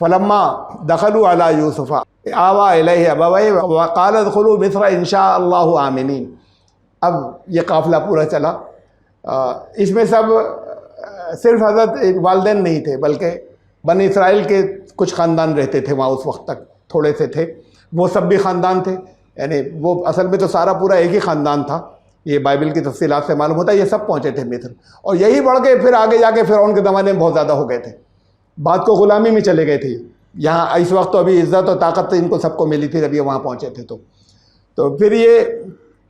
फलम्मा दखलू अला यूसुफ़ा आवा इलैहि अबवैहि क़ाल उदख़ुलू मिस्र इंशाअल्लाहु आमिनीन। अब ये काफ़िला पूरा चला। इसमें सब सिर्फ हज़रत वालिदैन नहीं थे, बल्कि बनी इसराइल के कुछ ख़ानदान रहते थे वहाँ उस वक्त तक, थोड़े से थे, वो सब भी ख़ानदान थे। यानी वो असल में तो सारा पूरा एक ही ख़ानदान था। ये बाइबल की तफसीलात से मालूम होता है ये सब पहुँचे थे मिस्र, और यही बढ़ के फिर आगे जाके फ़िरऔन के ज़माने में बहुत ज़्यादा हो गए थे। बाद को ग़ुलामी में चले गए थे। यहाँ इस वक्त तो अभी इज़्ज़त और ताकत इनको सबको मिली थी जब ये वहाँ पहुँचे थे। तो फिर ये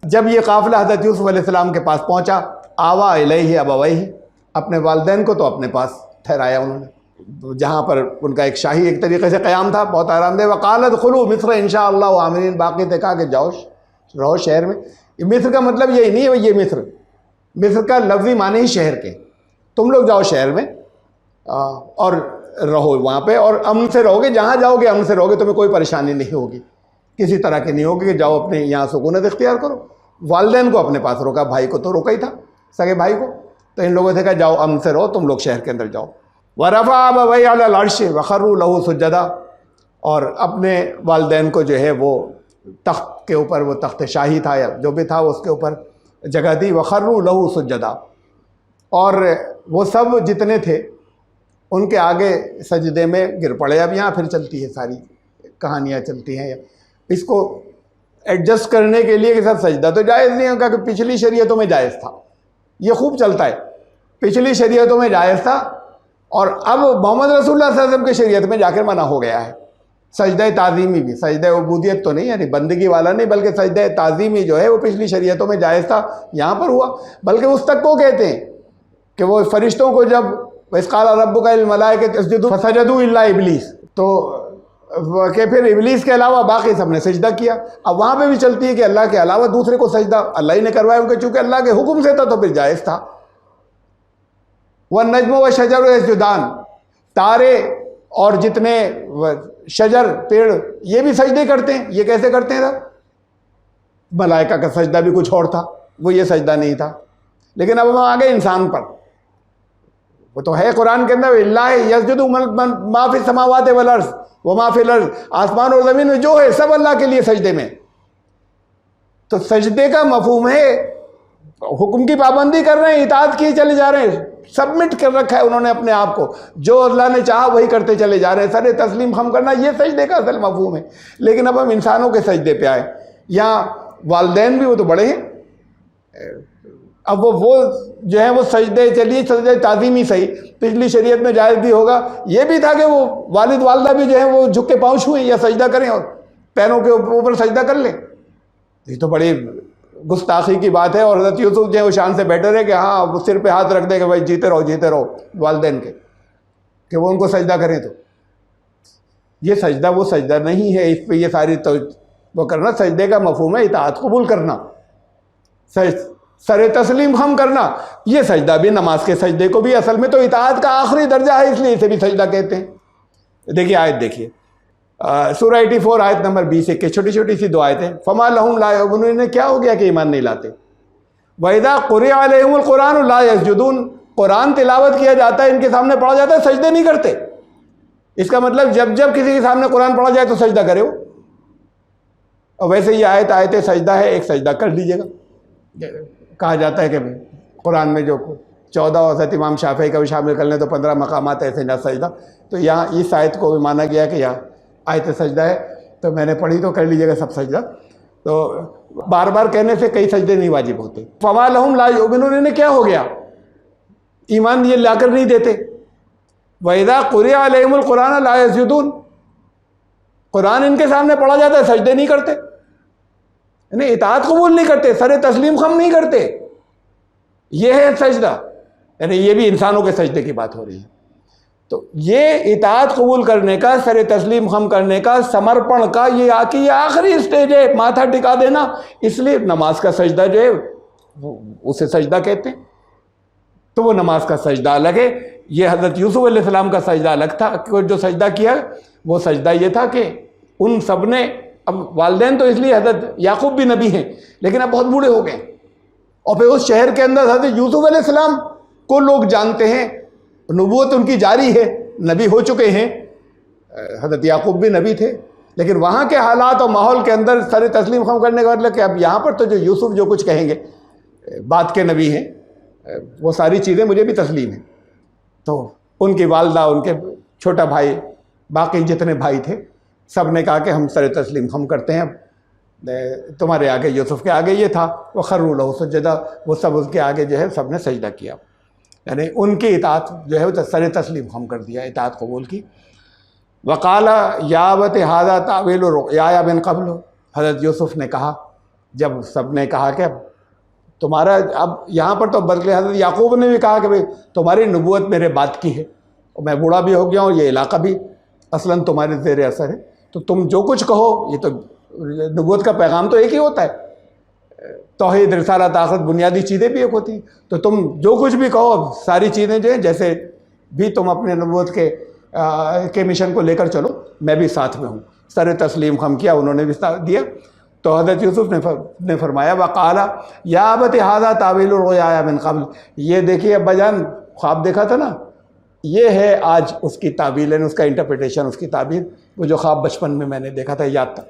जब ये काफ़िला हज़रत यूसुफ़ अलैहिस्सलाम के पास पहुँचा, आवा इलैहि अबवैहि, अपने वालिदैन को तो अपने पास ठहराया उन्होंने, जहाँ पर उनका एक शाही एक तरीके से क़याम था, बहुत आरामदेह। वक़ाल उदख़ुलू मिस्र इंशाअल्लाहु आमिनीन, बाकी ने कहा कि जाओ रहो शहर में। मिस्र का मतलब यही नहीं है, ये मिस्र का लफ्ज़ी माने ही शहर के, तुम लोग जाओ शहर में और रहो वहाँ पे, और अमन से रहोगे, जहाँ जाओगे अमन से रहोगे, तुम्हें कोई परेशानी नहीं होगी, किसी तरह की नहीं होगी कि जाओ अपने यहाँ सुकूनत इख्तियार करो। वालिदैन को अपने पास रोका, भाई को तो रोका ही था, सगे भाई को। तो इन लोगों से कहा जाओ अमन से रहो, तुम लोग शहर के अंदर जाओ। वरफ़ा अबवैहि अलल अर्श वख़र्रू लहू सुज्जदा, और अपने वालिदैन को जो है वो तख्त के ऊपर, वो तख्त शाही था या जो भी था उसके ऊपर जगह दी। वख़र्रू लहू सुज्जदा, और वो सब जितने थे उनके आगे सजदे में गिर पड़े। अब यहाँ फिर चलती है सारी कहानियाँ चलती हैं, इसको एडजस्ट करने के लिए कि सर सजदा तो जायज़ नहीं होगा, कि पिछली शरीयतों में जायज़ था, ये खूब चलता है, पिछली शरीयतों में जायज़ था और अब मोहम्मद रसूलुल्लाह सल्लल्लाहु अलैहि वसल्लम की शरीयत में जाकर मना हो गया है। सजदा ताज़ीमी भी, सजदा उबूदियत तो नहीं, यानी बंदगी वाला नहीं, बल्कि सजदा ताज़ीमी जो है वो पिछली शरीयतों में जायज़ था, यहाँ पर हुआ। बल्कि उस तक को कहते हैं कि वो फरिश्तों को जब वस्क़ाल रब्बुका लिल मलाइकति इसजुदू फसजदू इल्ला इब्लीस, तो कि फिर इब्लीस के अलावा बाकी सब ने सजदा किया। अब वहाँ पे भी चलती है कि अल्लाह के अलावा दूसरे को सजदा अल्लाह ही ने करवाया, उनके चूँकि अल्लाह के हुक्म से था तो फिर जायज़ था। वन नज्म व शजर यसजुदान, तारे और जितने शजर पेड़ ये भी सजदे करते हैं। ये कैसे करते हैं? मलाइका का सजदा भी कुछ और था, वो ये सजदा नहीं था। लेकिन अब हम आ गए इंसान पर, वो तो है कुरान के अंदर, इल्लाह यसजुदु मा फिस समावाति वल अर्ज़ व मा फिल अर्ज़, आसमान और ज़मीन में जो है सब अल्लाह के लिए सजदे में। तो सजदे का मफहूम है हुक्म की पाबंदी कर रहे हैं, इताअत किए चले जा रहे हैं, सबमिट कर रखा है उन्होंने अपने आप को, जो अल्लाह ने चाहा वही करते चले जा रहे हैं, सरे तस्लीम हम करना, ये सजदे का असल मफहूम है। लेकिन अब हम इंसानों के सजदे पे आए। यहाँ वालिदैन भी वो तो बड़े हैं, अब वो जो है वो सजदे, चलिए सजदे ताज़ीमी सही, पिछली शरीयत में जायज़ भी होगा। ये भी था कि वो वालिद वालदा भी जो है वो झुक के पाँव छुएं या सजदा करें और पैरों के ऊपर सजदा कर लें। ये तो बड़ी गुस्ताखी की बात है। और हज़रत यूसुफ जो है वो शान से बेटर है कि हाँ वो सिर पे हाथ रख दे कि भाई जीते रहो वालिदैन के, कि वो उनको सजदा करें। तो ये सजदा वो सजदा नहीं है, इस पर ये सारी तो वो करना, सजदे का मफहूम है इताअत कबूल करना, सरे तस्लीम हम करना। ये सजदा भी, नमाज के सजदे को भी असल में तो इताअत का आखिरी दर्जा है, इसलिए इसे भी सजदा कहते हैं। देखिए आयत देखिए, सूरह 84 आयत नंबर 20 के छोटी छोटी सी दो आयतें। फमा लहुम ला युमिनून, क्या हो गया कि ईमान नहीं लाते। वइज़ा क़ुरिअ अलैहिमुल क़ुरान ला यसजुदून, कुरान तिलावत किया जाता है, इनके सामने पढ़ा जाता है, सजदे नहीं करते। इसका मतलब जब जब किसी के सामने कुरान पढ़ा जाए तो सजदा करे वो। और वैसे ये आयत सजदा है, एक सजदा कर लीजिएगा। कहा जाता है कि कुरान में जो 14 औसत इमाम शाफ़ी का भी शामिल कर लें तो 15 मकामात ऐसे ना सजदा। तो यहाँ इस आयत को भी माना गया कि यहाँ आयत सजदा है, तो मैंने पढ़ी तो कर लीजिएगा सब सजदा। तो बार बार कहने से कई सजदे नहीं वाजिब होते। फमा लहुम ला युमिनून, इन्हें क्या हो गया, ईमान ये लाकर नहीं देते। वइज़ा क़ुरिअ अलैहिमुल क़ुरान ला यसजुदून, कुरान इनके सामने पढ़ा जाता है, सजदे नहीं करते, यानी इताअत कबूल नहीं करते, सरे तस्लीम खम नहीं करते। ये है सजदा, यानी ये भी इंसानों के सजदे की बात हो रही है। तो ये इताअत कबूल करने का, सरे तस्लीम खम करने का, समर्पण का ये आखिरी स्टेज है, माथा टिका देना। इसलिए नमाज का सजदा जो है उसे सजदा कहते हैं। तो वो नमाज का सजदा अलग है, ये हज़रत यूसुफ अलैहिस्सलाम का सजदा अलग था। जो सजदा किया वो सजदा ये था कि उन सब ने, अब वालिदैन तो इसलिए हज़रत याकूब भी नबी हैं, लेकिन अब बहुत बूढ़े हो गए, और फिर उस शहर के अंदर हज़रत यूसुफ अलैहिस्सलाम को लोग जानते हैं, नबूवत उनकी जारी है, नबी हो चुके हैं, हज़रत याकूब भी नबी थे, लेकिन वहाँ के हालात और माहौल के अंदर सर तस्लीम खम करने का मतलब कि अब यहाँ पर तो जो यूसुफ जो कुछ कहेंगे बात के नबी हैं, वो सारी चीज़ें मुझे भी तस्लीम हैं। तो उनकी वालदा, उनके छोटा भाई, बाकी जितने भाई थे, सब ने कहा कि हम सर तस्लीम खम करते हैं, अब तुम्हारे आगे, यूसुफ के आगे ये था, वह खर्रू लहू सजदा, वो सब उसके आगे जो है सब ने सजदा किया, यानी उनकी इताअत जो है वो सर तस्लीम खम कर दिया, इताअत कबूल की। वकाला यावत हादा तावील रुया बिन कबल, हज़रत यूसुफ ने कहा, जब सब ने कहा कि तुम्हारा, अब यहाँ पर तो बदले हज़रत याकूब ने भी कहा कि भाई तुम्हारी नबूवत मेरे बाद की है, और मैं बूढ़ा भी हो गया हूँ, ये इलाका भी असलन तुम्हारे ज़ेर असर है, तो तुम जो कुछ कहो, ये तो नबूवत का पैगाम तो एक ही होता है, तौहीद रिसालत आखिरत बुनियादी चीज़ें भी एक होती हैं, तो तुम जो कुछ भी कहो, सारी चीज़ें जो हैं, जैसे भी तुम अपने नबूवत के मिशन को लेकर चलो, मैं भी साथ में हूँ। सर तस्लीम खम किया, उन्होंने भी साथ दिया। तो हज़रत यूसुफ ने फरमाया वक़ाला या अबत हादा तावील रुया मिन क़ब्ल, ये देखिए अब्बा जान, ख्वाब देखा था ना, ये है आज उसकी तावील, उसका इंटरप्रिटेशन, उसकी ताबीर, वो जो ख्वाब बचपन में मैंने देखा था, याद था।